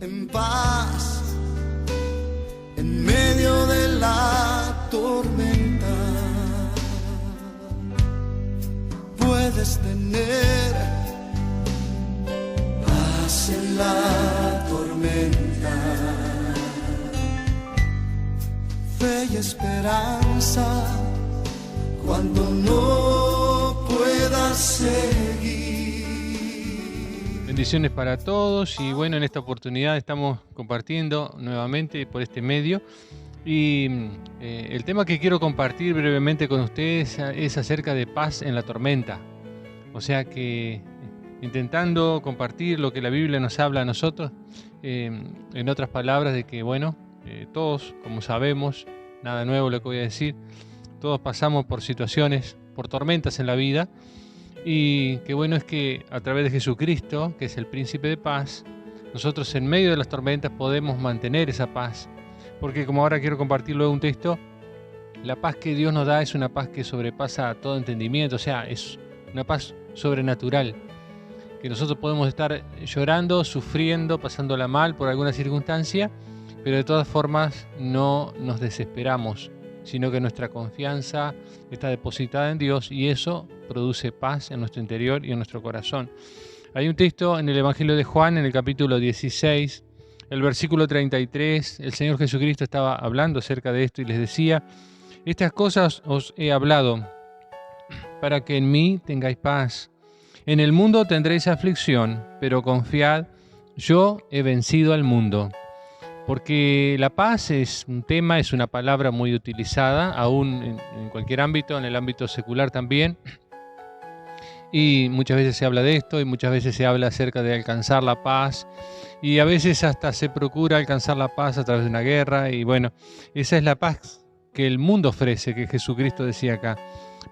en paz, en medio de la tormenta. Puedes tener paz en la tormenta, fe y esperanza cuando no puedas seguir. Bendiciones para todos y bueno, en esta oportunidad estamos compartiendo nuevamente por este medio y el tema que quiero compartir brevemente con ustedes es acerca de paz en la tormenta. O sea que intentando compartir lo que la Biblia nos habla a nosotros, en otras palabras de que bueno, todos como sabemos, nada nuevo lo que voy a decir, todos pasamos por situaciones, por tormentas en la vida. Y qué bueno es que a través de Jesucristo, que es el príncipe de paz, nosotros en medio de las tormentas podemos mantener esa paz. Porque como ahora quiero compartir luego un texto, la paz que Dios nos da es una paz que sobrepasa todo entendimiento, o sea, es una paz sobrenatural. Que nosotros podemos estar llorando, sufriendo, pasándola mal por alguna circunstancia, pero de todas formas no nos desesperamos, sino que nuestra confianza está depositada en Dios y eso produce paz en nuestro interior y en nuestro corazón. Hay un texto en el Evangelio de Juan, en el capítulo 16, el versículo 33, el Señor Jesucristo estaba hablando acerca de esto y les decía: estas cosas os he hablado para que en mí tengáis paz. En el mundo tendréis aflicción, pero confiad, yo he vencido al mundo. Porque la paz es un tema, es una palabra muy utilizada, aún en cualquier ámbito, en el ámbito secular también. Y muchas veces se habla de esto y muchas veces se habla acerca de alcanzar la paz. Y a veces hasta se procura alcanzar la paz a través de una guerra. Y bueno, esa es la paz que el mundo ofrece, que Jesucristo decía acá.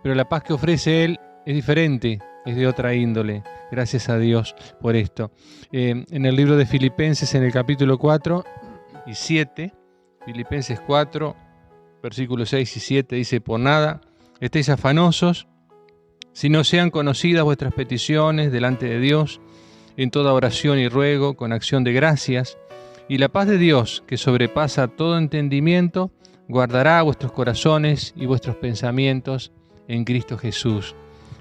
Pero la paz que ofrece Él es diferente, es de otra índole. Gracias a Dios por esto. En el libro de Filipenses, en el capítulo 4 y 7, Filipenses 4, versículos 6 y 7, dice: por nada estéis afanosos, si no sean conocidas vuestras peticiones delante de Dios, en toda oración y ruego, con acción de gracias, y la paz de Dios, que sobrepasa todo entendimiento, guardará vuestros corazones y vuestros pensamientos en Cristo Jesús.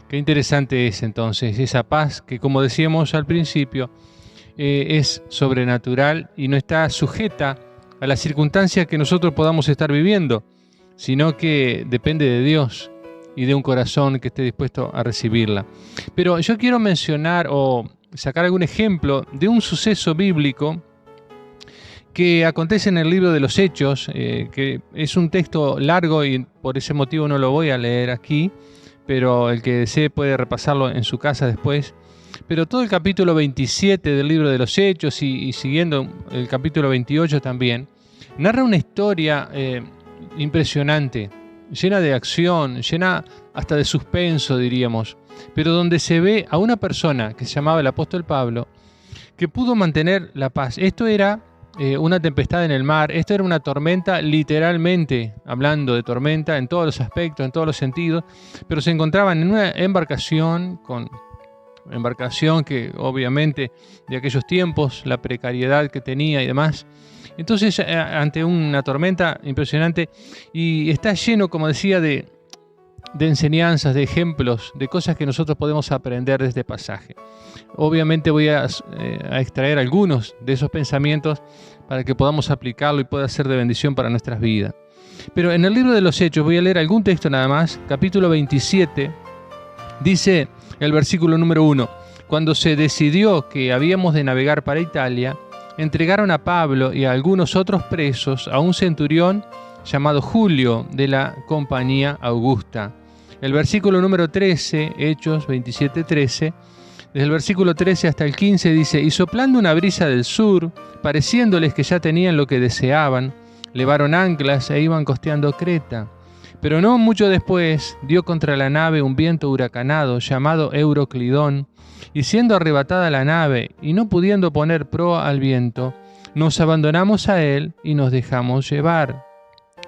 Qué interesante es entonces esa paz que, como decíamos al principio, es sobrenatural y no está sujeta a las circunstancias que nosotros podamos estar viviendo, sino que depende de Dios y de un corazón que esté dispuesto a recibirla. Pero yo quiero mencionar o sacar algún ejemplo de un suceso bíblico que acontece en el libro de los Hechos, que es un texto largo y por ese motivo no lo voy a leer aquí, pero el que desee puede repasarlo en su casa después. Pero todo el capítulo 27 del libro de los Hechos y siguiendo el capítulo 28 también, narra una historia impresionante, llena de acción, llena hasta de suspenso, diríamos, pero donde se ve a una persona que se llamaba el apóstol Pablo, que pudo mantener la paz. Esto era una tempestad en el mar, esto era una tormenta, literalmente hablando de tormenta en todos los aspectos, en todos los sentidos, pero se encontraban en una embarcación que obviamente de aquellos tiempos, la precariedad que tenía y demás. Entonces, ante una tormenta impresionante, y está lleno, como decía, de enseñanzas, de ejemplos, de cosas que nosotros podemos aprender de este pasaje. Obviamente voy a extraer algunos de esos pensamientos para que podamos aplicarlo y pueda ser de bendición para nuestras vidas. Pero en el libro de los Hechos, voy a leer algún texto nada más, capítulo 27, dice el versículo número 1: cuando se decidió que habíamos de navegar para Italia, entregaron a Pablo y a algunos otros presos a un centurión llamado Julio de la compañía Augusta. El versículo número 13, Hechos 27:13, desde el versículo 13 hasta el 15 dice: y soplando una brisa del sur, pareciéndoles que ya tenían lo que deseaban, levaron anclas e iban costeando Creta. Pero no mucho después dio contra la nave un viento huracanado llamado Euroclidón, y siendo arrebatada la nave y no pudiendo poner proa al viento, nos abandonamos a él y nos dejamos llevar.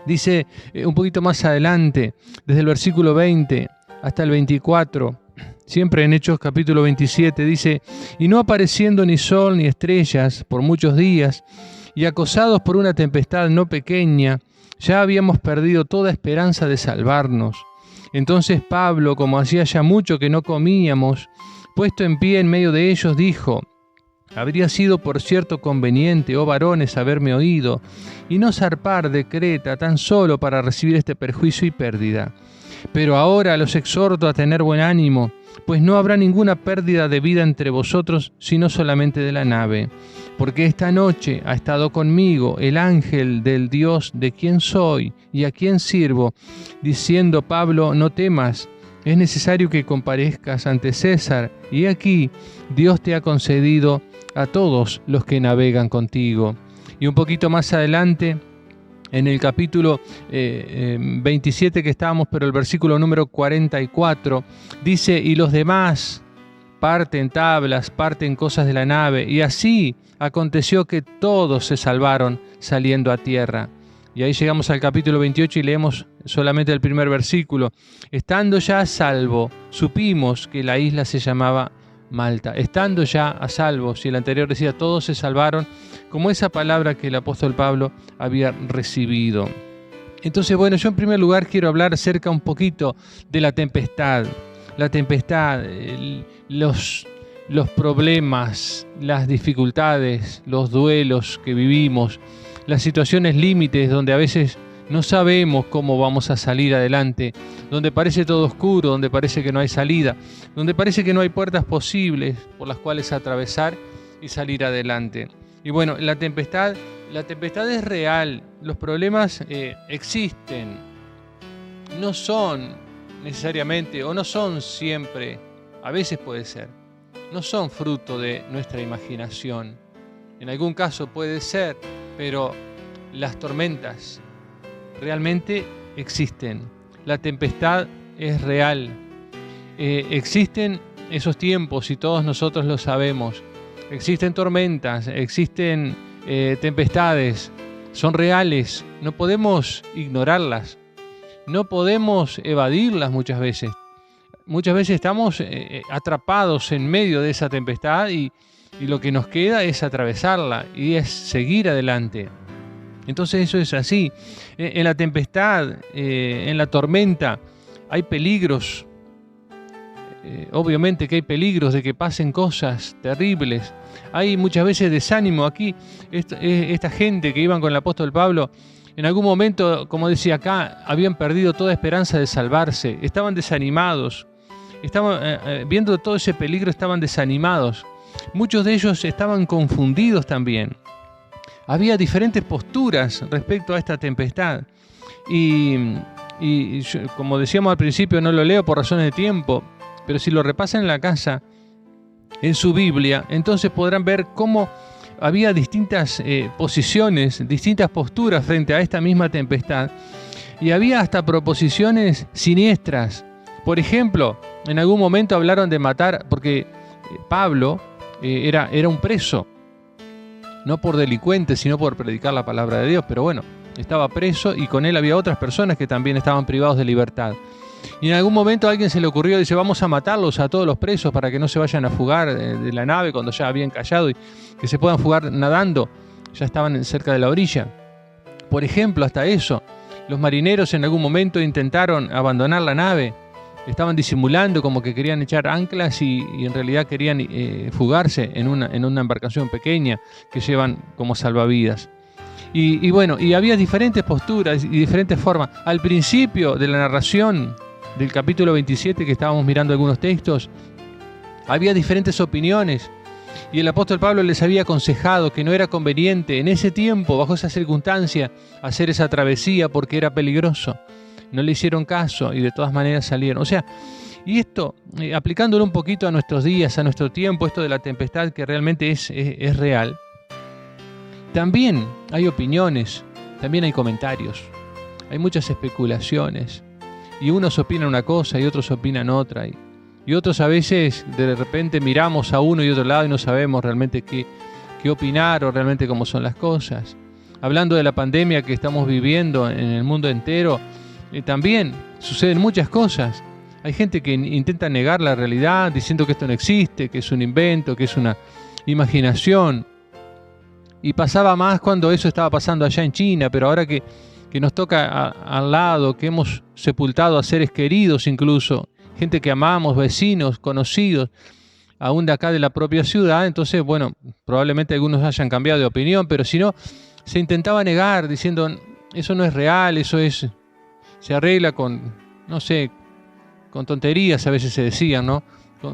Dice un poquito más adelante, desde el versículo 20 hasta el 24, siempre en Hechos capítulo 27, dice: y no apareciendo ni sol ni estrellas por muchos días, y acosados por una tempestad no pequeña, ya habíamos perdido toda esperanza de salvarnos. Entonces Pablo, como hacía ya mucho que no comíamos, puesto en pie en medio de ellos, dijo: habría sido por cierto conveniente, oh varones, haberme oído, y no zarpar de Creta tan solo para recibir este perjuicio y pérdida. Pero ahora los exhorto a tener buen ánimo, pues no habrá ninguna pérdida de vida entre vosotros, sino solamente de la nave. Porque esta noche ha estado conmigo el ángel del Dios de quien soy y a quien sirvo, diciendo: Pablo, no temas, es necesario que comparezcas ante César, y aquí Dios te ha concedido a todos los que navegan contigo. Y un poquito más adelante, en el capítulo 27 que estábamos, pero el versículo número 44, dice: y los demás parten tablas, parten cosas de la nave, y así aconteció que todos se salvaron saliendo a tierra. Y ahí llegamos al capítulo 28 y leemos solamente el primer versículo. Estando ya a salvo, supimos que la isla se llamaba Malta. Estando ya a salvo, si el anterior decía todos se salvaron, como esa palabra que el apóstol Pablo había recibido. Entonces, bueno, yo en primer lugar quiero hablar acerca un poquito de la tempestad. La tempestad, los problemas, las dificultades, los duelos que vivimos, las situaciones límites donde a veces no sabemos cómo vamos a salir adelante, donde parece todo oscuro, donde parece que no hay salida, donde parece que no hay puertas posibles por las cuales atravesar y salir adelante. Y bueno, la tempestad es real, los problemas existen, no son necesariamente o no son siempre, a veces puede ser, no son fruto de nuestra imaginación. En algún caso puede ser, pero las tormentas realmente existen. La tempestad es real. Existen esos tiempos y todos nosotros lo sabemos. Existen tormentas, existen tempestades, son reales. No podemos ignorarlas, no podemos evadirlas muchas veces. Muchas veces estamos atrapados en medio de esa tempestad y lo que nos queda es atravesarla y es seguir adelante. Entonces eso es así. En la tempestad, en la tormenta, hay peligros. Obviamente que hay peligros de que pasen cosas terribles. Hay muchas veces desánimo. Aquí, esta gente que iban con el apóstol Pablo, en algún momento, como decía acá, habían perdido toda esperanza de salvarse. Estaban desanimados. Viendo todo ese peligro, estaban desanimados. Muchos de ellos estaban confundidos también. Había diferentes posturas respecto a esta tempestad. Y yo, como decíamos al principio, no lo leo por razones de tiempo, pero si lo repasan en la casa, en su Biblia, entonces podrán ver cómo había distintas posiciones, distintas posturas frente a esta misma tempestad. Y había hasta proposiciones siniestras. Por ejemplo, en algún momento hablaron de matar, porque Pablo era un preso, no por delincuente, sino por predicar la palabra de Dios, pero bueno, estaba preso y con él había otras personas que también estaban privados de libertad. Y en algún momento a alguien se le ocurrió, dice: vamos a matarlos a todos los presos para que no se vayan a fugar de la nave cuando ya habían callado y que se puedan fugar nadando, ya estaban cerca de la orilla. Por ejemplo, hasta eso, los marineros en algún momento intentaron abandonar la nave. Estaban disimulando como que querían echar anclas y en realidad querían fugarse en una embarcación pequeña que llevan como salvavidas. Y bueno, y había diferentes posturas y diferentes formas. Al principio de la narración del capítulo 27, que estábamos mirando algunos textos, había diferentes opiniones. Y el apóstol Pablo les había aconsejado que no era conveniente en ese tiempo, bajo esa circunstancia, hacer esa travesía porque era peligroso. No le hicieron caso y de todas maneras salieron. O sea, y esto, aplicándolo un poquito a nuestros días, a nuestro tiempo, esto de la tempestad que realmente es real, también hay opiniones, también hay comentarios, hay muchas especulaciones. Y unos opinan una cosa y otros opinan otra. Y otros a veces de repente miramos a uno y otro lado y no sabemos realmente qué opinar o realmente cómo son las cosas. Hablando de la pandemia que estamos viviendo en el mundo entero, también suceden muchas cosas. Hay gente que intenta negar la realidad diciendo que esto no existe, que es un invento, que es una imaginación. Y pasaba más cuando eso estaba pasando allá en China, pero ahora que nos toca al lado, que hemos sepultado a seres queridos incluso, gente que amamos, vecinos, conocidos, aún de acá de la propia ciudad, entonces, bueno, probablemente algunos hayan cambiado de opinión, pero si no, se intentaba negar diciendo, eso no es real, se arregla con, no sé, con tonterías a veces se decían, ¿no?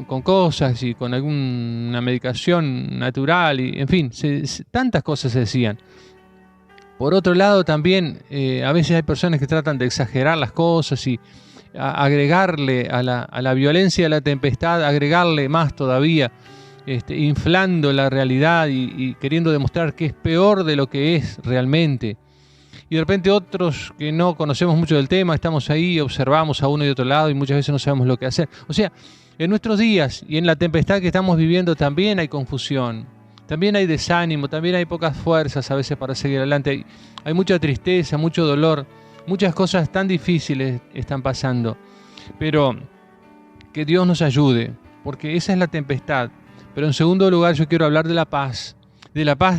Con cosas y con alguna medicación natural, y en fin, tantas cosas se decían. Por otro lado, también a veces hay personas que tratan de exagerar las cosas y agregarle a la violencia, a la tempestad, agregarle más todavía, inflando la realidad y queriendo demostrar que es peor de lo que es realmente. Y de repente otros que no conocemos mucho del tema, estamos ahí, observamos a uno y otro lado y muchas veces no sabemos lo que hacer. O sea, en nuestros días y en la tempestad que estamos viviendo también hay confusión, también hay desánimo, también hay pocas fuerzas a veces para seguir adelante. Hay mucha tristeza, mucho dolor, muchas cosas tan difíciles están pasando. Pero que Dios nos ayude, porque esa es la tempestad. Pero en segundo lugar yo quiero hablar de la paz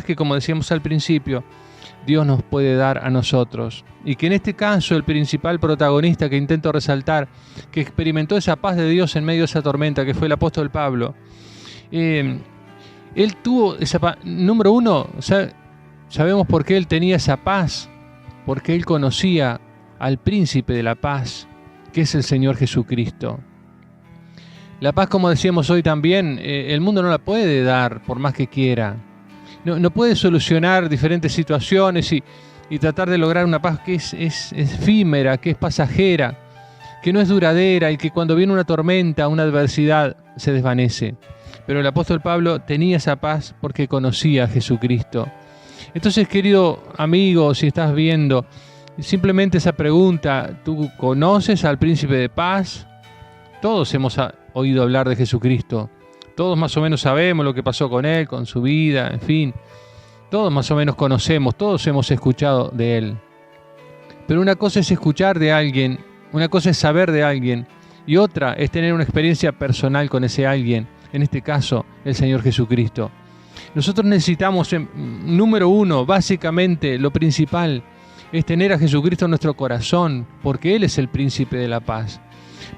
que, como decíamos al principio, Dios nos puede dar a nosotros. Y que en este caso el principal protagonista que intento resaltar, que experimentó esa paz de Dios en medio de esa tormenta, que fue el apóstol Pablo, él tuvo esa paz. Número uno, sabemos por qué él tenía esa paz, porque él conocía al príncipe de la paz, que es el Señor Jesucristo. La paz, como decíamos hoy también, el mundo no la puede dar por más que quiera. No puede solucionar diferentes situaciones y tratar de lograr una paz que es efímera, que es pasajera, que no es duradera y que cuando viene una tormenta, una adversidad, se desvanece. Pero el apóstol Pablo tenía esa paz porque conocía a Jesucristo. Entonces, querido amigo, si estás viendo, simplemente esa pregunta, ¿tú conoces al príncipe de paz? Todos hemos oído hablar de Jesucristo. Todos más o menos sabemos lo que pasó con él, con su vida, en fin. Todos más o menos conocemos, todos hemos escuchado de él. Pero una cosa es escuchar de alguien, una cosa es saber de alguien, y otra es tener una experiencia personal con ese alguien, en este caso, el Señor Jesucristo. Nosotros necesitamos, número uno, básicamente, lo principal, es tener a Jesucristo en nuestro corazón, porque Él es el príncipe de la paz.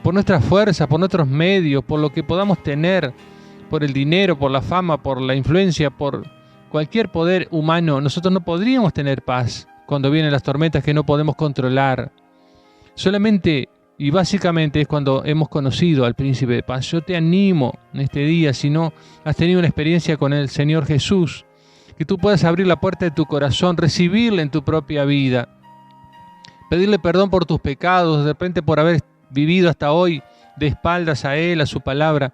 Por nuestras fuerzas, por nuestros medios, por lo que podamos tener, por el dinero, por la fama, por la influencia, por cualquier poder humano, nosotros no podríamos tener paz cuando vienen las tormentas que no podemos controlar. Solamente y básicamente es cuando hemos conocido al príncipe de paz. Yo te animo en este día, si no has tenido una experiencia con el Señor Jesús, que tú puedas abrir la puerta de tu corazón, recibirle en tu propia vida, pedirle perdón por tus pecados, de repente por haber vivido hasta hoy de espaldas a Él, a su palabra.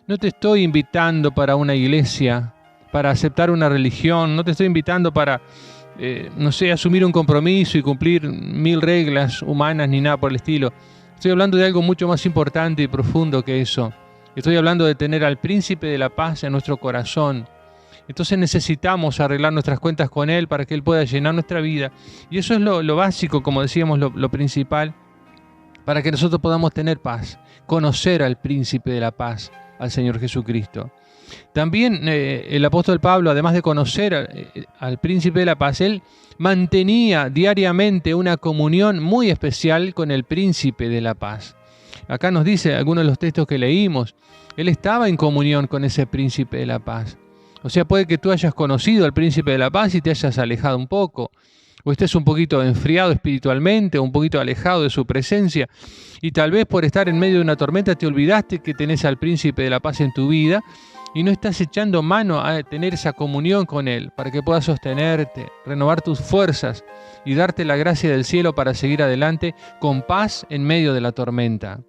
No te estoy invitando para una iglesia, para aceptar una religión, no te estoy invitando para, asumir un compromiso y cumplir 1000 reglas humanas ni nada por el estilo. Estoy hablando de algo mucho más importante y profundo que eso. Estoy hablando de tener al príncipe de la paz en nuestro corazón. Entonces necesitamos arreglar nuestras cuentas con Él para que Él pueda llenar nuestra vida. Y eso es lo básico, como decíamos, lo principal, para que nosotros podamos tener paz, conocer al príncipe de la paz, al Señor Jesucristo. También el apóstol Pablo, además de conocer al príncipe de la paz, él mantenía diariamente una comunión muy especial con el príncipe de la paz. Acá nos dice algunos de los textos que leímos, él estaba en comunión con ese príncipe de la paz. O sea, puede que tú hayas conocido al príncipe de la paz y te hayas alejado un poco, o estés un poquito enfriado espiritualmente, o un poquito alejado de su presencia, y tal vez por estar en medio de una tormenta te olvidaste que tenés al príncipe de la paz en tu vida, y no estás echando mano a tener esa comunión con Él, para que puedas sostenerte, renovar tus fuerzas, y darte la gracia del cielo para seguir adelante con paz en medio de la tormenta.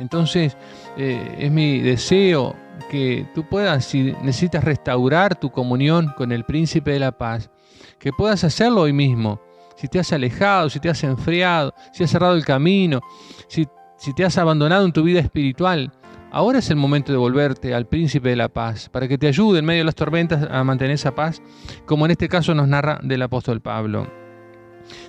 Entonces, es mi deseo que tú puedas, si necesitas restaurar tu comunión con el príncipe de la paz, que puedas hacerlo hoy mismo. Si te has alejado, si te has enfriado, si has cerrado el camino, si te has abandonado en tu vida espiritual, ahora es el momento de volverte al príncipe de la paz, para que te ayude en medio de las tormentas a mantener esa paz, como en este caso nos narra del apóstol Pablo.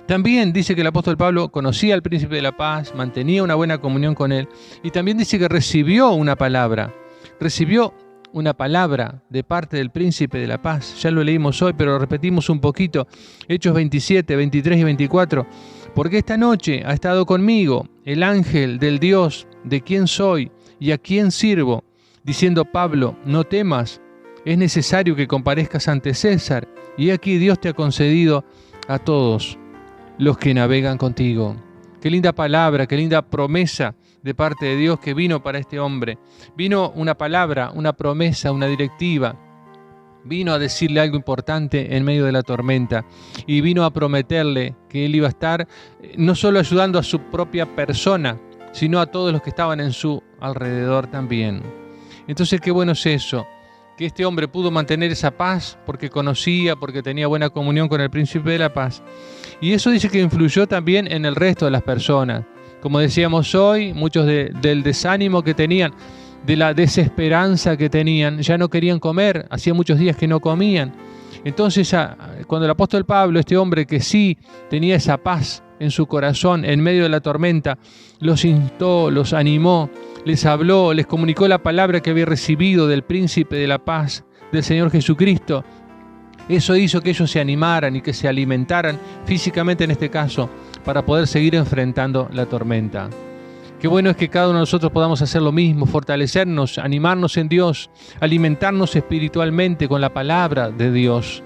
También dice que el apóstol Pablo conocía al príncipe de la paz, mantenía una buena comunión con él, y también dice que recibió una palabra de parte del príncipe de la paz. Ya lo leímos hoy, pero lo repetimos un poquito. Hechos 27, 23 y 24. Porque esta noche ha estado conmigo el ángel del Dios de quien soy y a quien sirvo, diciendo: Pablo, no temas, es necesario que comparezcas ante César, y aquí Dios te ha concedido a todos los que navegan contigo. Qué linda palabra, qué linda promesa de parte de Dios que vino para este hombre. Vino una palabra, una promesa, una directiva. Vino a decirle algo importante en medio de la tormenta y vino a prometerle que él iba a estar no solo ayudando a su propia persona, sino a todos los que estaban en su alrededor también. Entonces, qué bueno es eso, que este hombre pudo mantener esa paz porque conocía, porque tenía buena comunión con el príncipe de la paz. Y eso dice que influyó también en el resto de las personas. Como decíamos hoy, muchos del desánimo que tenían, de la desesperanza que tenían, ya no querían comer, hacía muchos días que no comían. Entonces, cuando el apóstol Pablo, este hombre que sí tenía esa paz en su corazón, en medio de la tormenta, los instó, los animó, les habló, les comunicó la palabra que había recibido del príncipe de la paz, del Señor Jesucristo. Eso hizo que ellos se animaran y que se alimentaran físicamente en este caso, para poder seguir enfrentando la tormenta. Qué bueno es que cada uno de nosotros podamos hacer lo mismo, fortalecernos, animarnos en Dios, alimentarnos espiritualmente con la palabra de Dios,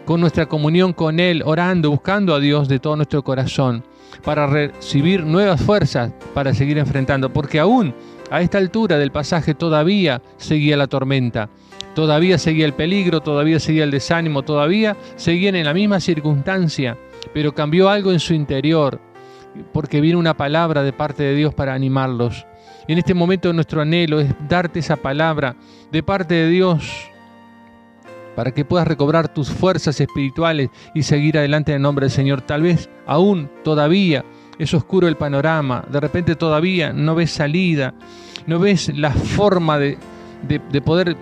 con nuestra comunión con Él, orando, buscando a Dios de todo nuestro corazón, para recibir nuevas fuerzas para seguir enfrentando, porque aún a esta altura del pasaje todavía seguía la tormenta, todavía seguía el peligro, todavía seguía el desánimo, todavía seguían en la misma circunstancia, pero cambió algo en su interior, porque viene una palabra de parte de Dios para animarlos. Y en este momento nuestro anhelo es darte esa palabra de parte de Dios para que puedas recobrar tus fuerzas espirituales y seguir adelante en el nombre del Señor. Tal vez aún todavía es oscuro el panorama, de repente todavía no ves salida, no ves la forma de poder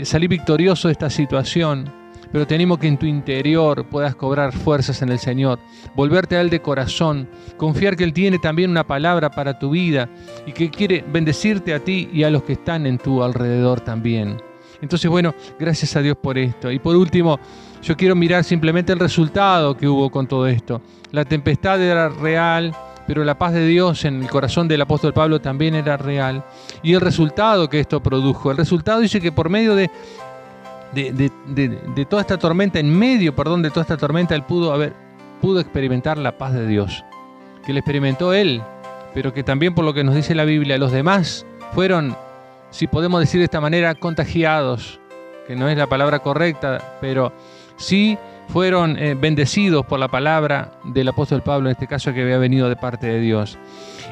salir victorioso de esta situación. Pero te animo que en tu interior puedas cobrar fuerzas en el Señor, volverte a Él de corazón, confiar que Él tiene también una palabra para tu vida y que quiere bendecirte a ti y a los que están en tu alrededor también. Entonces, bueno, gracias a Dios por esto. Y por último, yo quiero mirar simplemente el resultado que hubo con todo esto. La tempestad era real, pero la paz de Dios en el corazón del apóstol Pablo también era real. Y el resultado que esto produjo, el resultado dice que por medio de toda esta tormenta, en medio de toda esta tormenta, él pudo experimentar la paz de Dios, que la experimentó él, pero que también, por lo que nos dice la Biblia, los demás fueron, si podemos decir de esta manera, contagiados, que no es la palabra correcta, pero sí fueron bendecidos por la palabra del apóstol Pablo, en este caso que había venido de parte de Dios.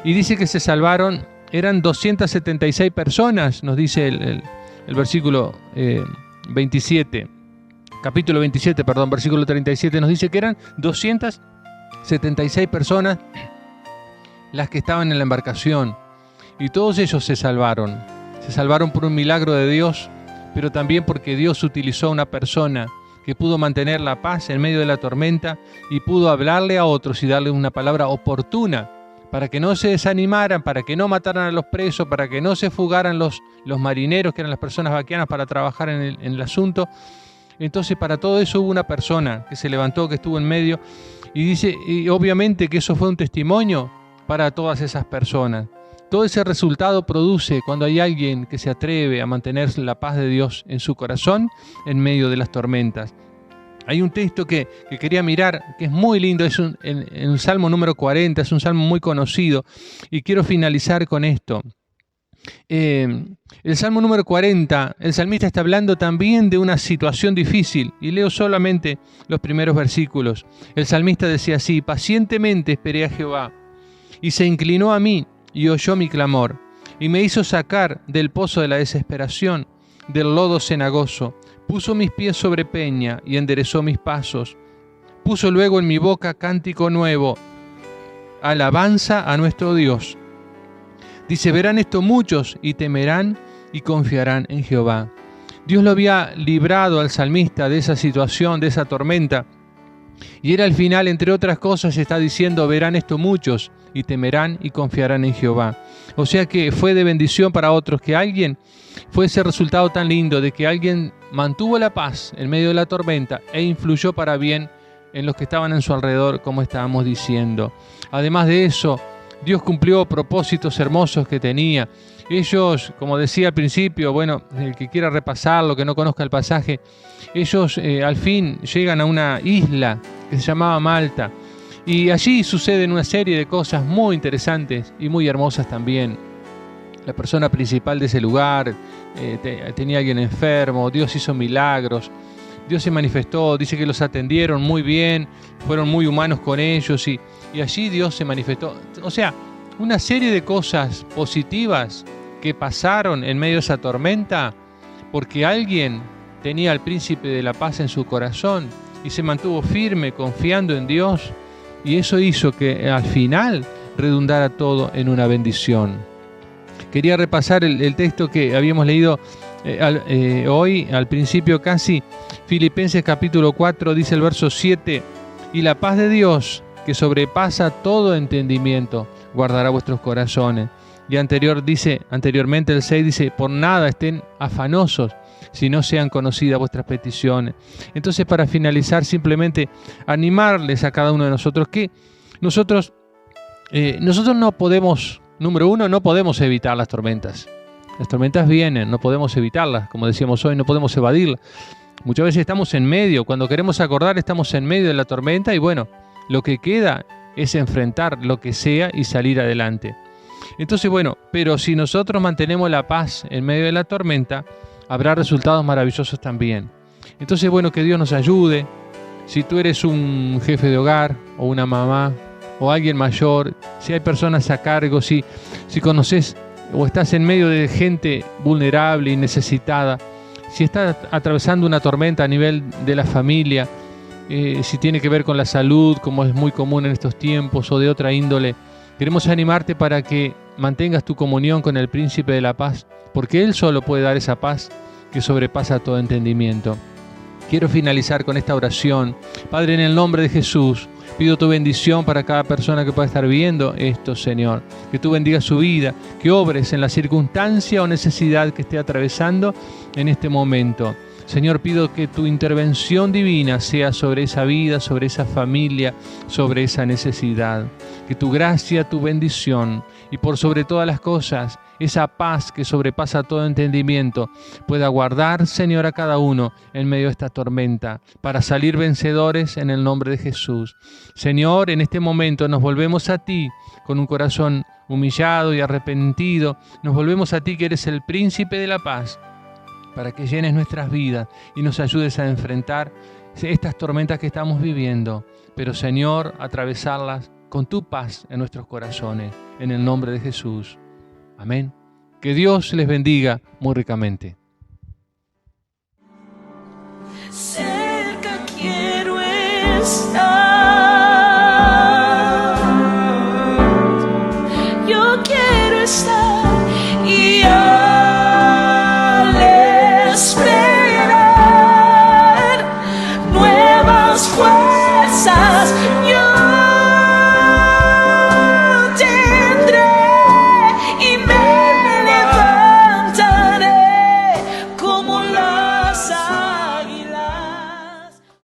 Y dice que se salvaron, eran 276 personas, nos dice el versículo 27, capítulo 27, versículo 37, nos dice que eran 276 personas las que estaban en la embarcación, y todos ellos se salvaron por un milagro de Dios, pero también porque Dios utilizó a una persona que pudo mantener la paz en medio de la tormenta y pudo hablarle a otros y darle una palabra oportuna para que no se desanimaran, para que no mataran a los presos, para que no se fugaran los marineros, que eran las personas vaquianas, para trabajar en el asunto. Entonces, para todo eso hubo una persona que se levantó, que estuvo en medio, y dice, y obviamente que eso fue un testimonio para todas esas personas. Todo ese resultado produce cuando hay alguien que se atreve a mantener la paz de Dios en su corazón en medio de las tormentas. Hay un texto que quería mirar, que es muy lindo, es en Salmo número 40, es un salmo muy conocido, y quiero finalizar con esto. El Salmo número 40, el salmista está hablando también de una situación difícil, y leo solamente los primeros versículos. El salmista decía así: pacientemente esperé a Jehová, y se inclinó a mí, y oyó mi clamor, y me hizo sacar del pozo de la desesperación, del lodo cenagoso. Puso mis pies sobre peña y enderezó mis pasos. Puso luego en mi boca cántico nuevo, alabanza a nuestro Dios. Dice, verán esto muchos y temerán y confiarán en Jehová. Dios lo había librado al salmista de esa situación, de esa tormenta, Y él al final, entre otras cosas, está diciendo, verán esto muchos y temerán y confiarán en Jehová. O sea que fue de bendición para otros que alguien fue ese resultado tan lindo de que alguien mantuvo la paz en medio de la tormenta e influyó para bien en los que estaban en su alrededor, como estábamos diciendo. Además de eso, Dios cumplió propósitos hermosos que tenía. Ellos, como decía al principio, bueno, el que quiera repasarlo, que no conozca el pasaje, ellos al fin llegan a una isla que se llamaba Malta. Y allí suceden una serie de cosas muy interesantes y muy hermosas también. La persona principal de ese lugar tenía a alguien enfermo, Dios hizo milagros, Dios se manifestó, dice que los atendieron muy bien, fueron muy humanos con ellos y allí Dios se manifestó. O sea, una serie de cosas positivas que pasaron en medio de esa tormenta porque alguien tenía al príncipe de la paz en su corazón y se mantuvo firme confiando en Dios, y eso hizo que al final redundara todo en una bendición. Quería repasar el texto que habíamos leído hoy, al principio casi. Filipenses capítulo 4 dice el verso 7, y la paz de Dios, que sobrepasa todo entendimiento, guardará vuestros corazones. Y anteriormente el 6 dice, por nada estén afanosos, si no sean conocidas vuestras peticiones. Entonces, para finalizar, simplemente animarles a cada uno de nosotros que nosotros no podemos, número uno, no podemos evitar las tormentas. Las tormentas vienen, no podemos evitarlas, como decíamos hoy, no podemos evadirlas. Muchas veces estamos en medio, cuando queremos acordar estamos en medio de la tormenta y bueno, lo que queda es enfrentar lo que sea y salir adelante. Entonces, bueno, pero si nosotros mantenemos la paz en medio de la tormenta, habrá resultados maravillosos también. Entonces, bueno, que Dios nos ayude. Si tú eres un jefe de hogar o una mamá o alguien mayor, si hay personas a cargo, si conoces o estás en medio de gente vulnerable y necesitada, si estás atravesando una tormenta a nivel de la familia, si tiene que ver con la salud, como es muy común en estos tiempos, o de otra índole, queremos animarte para que mantengas tu comunión con el Príncipe de la Paz, porque Él solo puede dar esa paz que sobrepasa todo entendimiento. Quiero finalizar con esta oración. Padre, en el nombre de Jesús, pido tu bendición para cada persona que pueda estar viendo esto, Señor. Que tú bendigas su vida, que obres en la circunstancia o necesidad que esté atravesando en este momento. Señor, pido que tu intervención divina sea sobre esa vida, sobre esa familia, sobre esa necesidad. Que tu gracia, tu bendición y por sobre todas las cosas, esa paz que sobrepasa todo entendimiento, pueda guardar, Señor, a cada uno en medio de esta tormenta, para salir vencedores en el nombre de Jesús. Señor, en este momento nos volvemos a ti con un corazón humillado y arrepentido. Nos volvemos a ti, que eres el Príncipe de la Paz, para que llenes nuestras vidas y nos ayudes a enfrentar estas tormentas que estamos viviendo. Pero, Señor, atravesarlas con tu paz en nuestros corazones, en el nombre de Jesús. Amén. Que Dios les bendiga muy ricamente. Cerca quiero estar. Yo quiero estar.